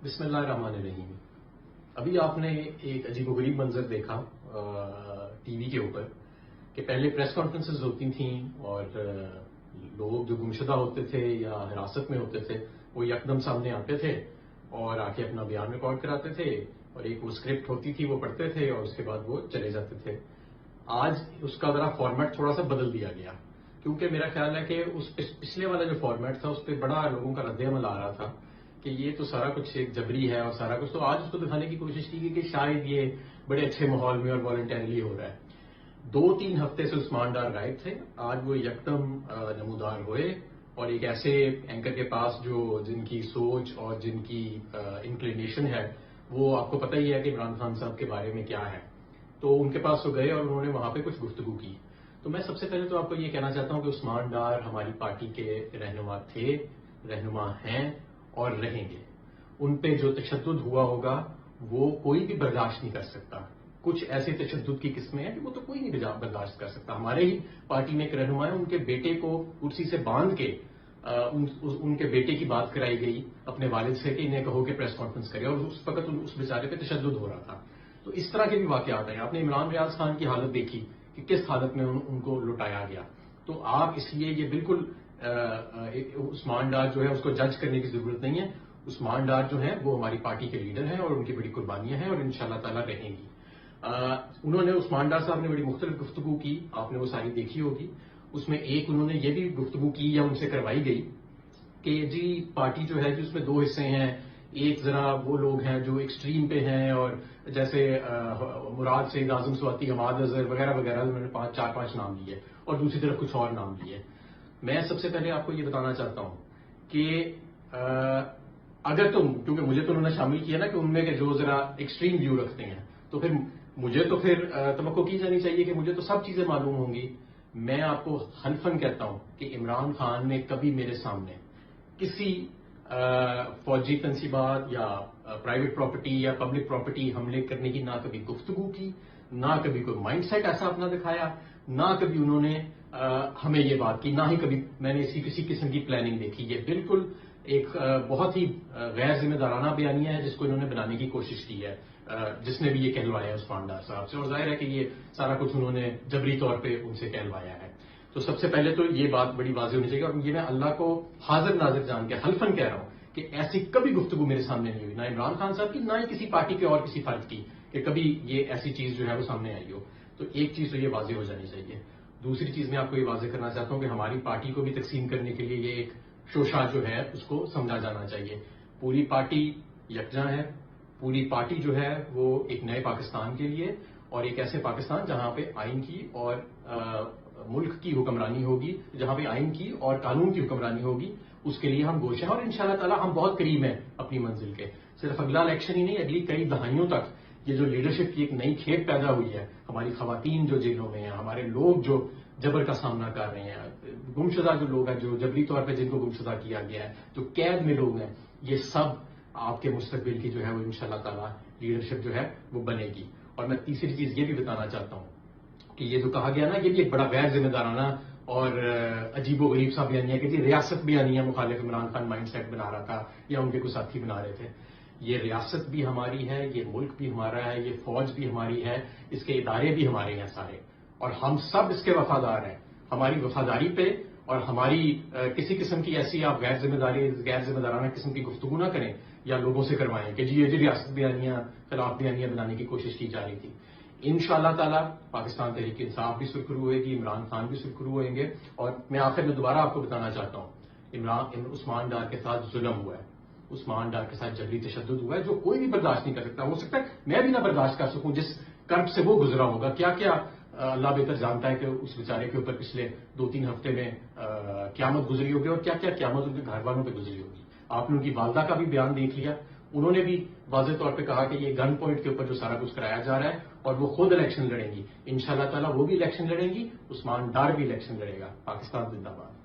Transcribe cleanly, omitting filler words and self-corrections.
بسم اللہ الرحمن الرحیم۔ ابھی آپ نے ایک عجیب و غریب منظر دیکھا ٹی وی کے اوپر کہ پہلے پریس کانفرنسز ہوتی تھیں اور لوگ جو گمشدہ ہوتے تھے یا حراست میں ہوتے تھے وہ یکدم سامنے آتے تھے اور آ کے اپنا بیان ریکارڈ کراتے تھے، اور ایک وہ اسکرپٹ ہوتی تھی وہ پڑھتے تھے اور اس کے بعد وہ چلے جاتے تھے۔ آج اس کا ذرا فارمیٹ تھوڑا سا بدل دیا گیا، کیونکہ میرا خیال ہے کہ اس پچھلے والا جو فارمیٹ تھا اس پہ بڑا لوگوں کا رد عمل آ رہا تھا کہ یہ تو سارا کچھ ایک جبری ہے اور سارا کچھ، تو آج اس کو دکھانے کی کوشش کی گئی کہ شاید یہ بڑے اچھے ماحول میں اور والنٹیرلی ہو رہا ہے۔ 2-3 ہفتے سے عثمان ڈار غائب تھے، آج وہ یکدم نمودار ہوئے، اور ایک ایسے اینکر کے پاس جن کی سوچ اور جن کی انکلینیشن ہے وہ آپ کو پتہ ہی ہے کہ عمران خان صاحب کے بارے میں کیا ہے، تو ان کے پاس تو گئے اور انہوں نے وہاں پہ کچھ گفتگو کی۔ تو میں سب سے پہلے تو آپ کو یہ کہنا چاہتا ہوں کہ عثمان ڈار ہماری پارٹی کے رہنما تھے، رہنما ہیں اور رہیں گے۔ ان پہ جو تشدد ہوا ہوگا وہ کوئی بھی برداشت نہیں کر سکتا۔ کچھ ایسے تشدد کی قسمیں ہیں کہ وہ تو کوئی نہیں برداشت کر سکتا۔ ہمارے ہی پارٹی میں ایک رہنما ہے، ان کے بیٹے کو کرسی سے باندھ کے ان کے بیٹے کی بات کرائی گئی اپنے والد سے کہ انہیں کہو کہ پریس کانفرنس کرے، اور اس وقت اس بیچارے پہ تشدد ہو رہا تھا۔ تو اس طرح کے بھی واقعات ہیں۔ آپ نے عمران ریاض خان کی حالت دیکھی کہ کس حالت میں ان کو لٹایا گیا۔ تو آپ اس لیے یہ بالکل عثمان ڈار جو ہے اس کو جج کرنے کی ضرورت نہیں ہے۔ عثمان ڈار جو ہیں وہ ہماری پارٹی کے لیڈر ہیں اور ان کی بڑی قربانیاں ہیں اور انشاءاللہ تعالیٰ رہیں گی۔ انہوں نے عثمان ڈار صاحب نے بڑی مختلف گفتگو کی، آپ نے وہ ساری دیکھی ہوگی۔ اس میں ایک انہوں نے یہ بھی گفتگو کی یا ان سے کروائی گئی کہ جی پارٹی جو ہے جی اس میں 2 حصے ہیں، ایک ذرا وہ لوگ ہیں جو ایکسٹریم پہ ہیں، اور جیسے مراد سعید اعظم سواتی، حماد اظہر وغیرہ وغیرہ، انہوں نے 4-5 نام لیے، اور دوسری طرف کچھ اور نام لیے۔ میں سب سے پہلے آپ کو یہ بتانا چاہتا ہوں کہ اگر تم، کیونکہ مجھے تو انہوں نے شامل کیا نا کہ ان میں کہ جو ذرا ایکسٹریم ویو رکھتے ہیں، تو پھر مجھے تو پھر توقع کی جانی چاہیے کہ مجھے تو سب چیزیں معلوم ہوں گی۔ میں آپ کو حلفاً کہتا ہوں کہ عمران خان نے کبھی میرے سامنے کسی فوجی تنصیبات یا پرائیویٹ پراپرٹی یا پبلک پراپرٹی حملے کرنے کی نہ کبھی گفتگو کی، نہ کبھی کوئی مائنڈ سیٹ ایسا اپنا دکھایا، نہ کبھی انہوں نے ہمیں یہ بات کی، نہ ہی کبھی میں نے کسی قسم کی پلاننگ دیکھی۔ یہ بالکل ایک بہت ہی غیر ذمہ دارانہ بیانیہ ہے جس کو انہوں نے بنانے کی کوشش کی ہے، جس نے بھی یہ کہلوایا ہے عثمان ڈار صاحب سے، اور ظاہر ہے کہ یہ سارا کچھ انہوں نے جبری طور پہ ان سے کہلوایا ہے۔ تو سب سے پہلے تو یہ بات بڑی واضح ہونی چاہیے، اور یہ میں اللہ کو حاضر ناظر جان کے حلفاً کہہ رہا ہوں کہ ایسی کبھی گفتگو میرے سامنے نہیں ہوئی، نہ عمران خان صاحب کی، نہ ہی کسی پارٹی کے اور کسی فرد کی، کہ کبھی یہ ایسی چیز جو ہے وہ سامنے آئی ہو۔ تو ایک چیز تو یہ واضح ہو جانی چاہیے۔ دوسری چیز میں آپ کو یہ واضح کرنا چاہتا ہوں کہ ہماری پارٹی کو بھی تقسیم کرنے کے لیے یہ ایک شوشہ جو ہے اس کو سمجھا جانا چاہیے۔ پوری پارٹی یکجا ہے، پوری پارٹی جو ہے وہ ایک نئے پاکستان کے لیے، اور ایک ایسے پاکستان جہاں پہ آئین کی اور ملک کی حکمرانی ہوگی، جہاں پہ آئین کی اور قانون کی حکمرانی ہوگی، اس کے لیے ہم گوش ہیں، اور انشاءاللہ تعالی ہم بہت قریب ہیں اپنی منزل کے۔ صرف اگلا الیکشن ہی نہیں، اگلی کئی دہائیوں تک یہ جو لیڈرشپ کی ایک نئی کھیپ پیدا ہوئی ہے، ہماری خواتین جو جیلوں میں ہیں، ہمارے لوگ جو جبر کا سامنا کر رہے ہیں، گمشدہ جو لوگ ہیں، جو جبری طور پہ جن کو گمشدہ کیا گیا ہے، جو قید میں لوگ ہیں، یہ سب آپ کے مستقبل کی جو ہے وہ انشاءاللہ تعالی لیڈرشپ جو ہے وہ بنے گی۔ اور میں تیسری چیز یہ بھی بتانا چاہتا ہوں کہ یہ جو کہا گیا نا، یہ بھی ایک بڑا غیر ذمہ دارانہ اور عجیب و غریب سا بیانیہ کہ جی ریاست بیانیہ مخالف عمران خان مائنڈ سیٹ بنا رہا تھا یا ان کے کوئی ساتھی بنا رہے تھے۔ یہ ریاست بھی ہماری ہے، یہ ملک بھی ہمارا ہے، یہ فوج بھی ہماری ہے، اس کے ادارے بھی ہمارے ہیں سارے، اور ہم سب اس کے وفادار ہیں۔ ہماری وفاداری پہ اور ہماری کسی قسم کی ایسی آپ غیر ذمہ دارانہ قسم کی گفتگو نہ کریں یا لوگوں سے کروائیں کہ جی یہ ریاست بیانیہ خلاف بیانیہ بنانے کی کوشش کی جا رہی تھی۔ انشاءاللہ تعالی پاکستان تحریک انصاف بھی سرخرو ہوئے گی، عمران خان بھی سرخرو ہوئیں گے، اور میں آخر میں دوبارہ آپ کو بتانا چاہتا ہوں، عثمان ڈار کے ساتھ ظلم ہوا ہے، عثمان ڈار کے ساتھ جبری تشدد ہوا ہے جو کوئی بھی برداشت نہیں کر سکتا۔ ہو سکتا ہے میں بھی نہ برداشت کر سکوں جس کرب سے وہ گزرا ہوگا، کیا کیا اللہ بہتر جانتا ہے کہ اس بیچارے کے اوپر پچھلے 2-3 ہفتے میں قیامت گزری ہوگی، اور کیا کیا قیامت ان کے گھر والوں پہ گزری ہوگی۔ آپ نے ان کی والدہ کا بھی بیان دیکھ لیا، انہوں نے بھی واضح طور پہ کہا کہ یہ گن پوائنٹ کے اوپر جو سارا کچھ کرایا جا رہا ہے، اور وہ خود الیکشن لڑیں گی، انشاءاللہ تعالی وہ بھی الیکشن لڑیں گی، عثمان ڈار بھی الیکشن لڑے گا۔ پاکستان زندہ باد۔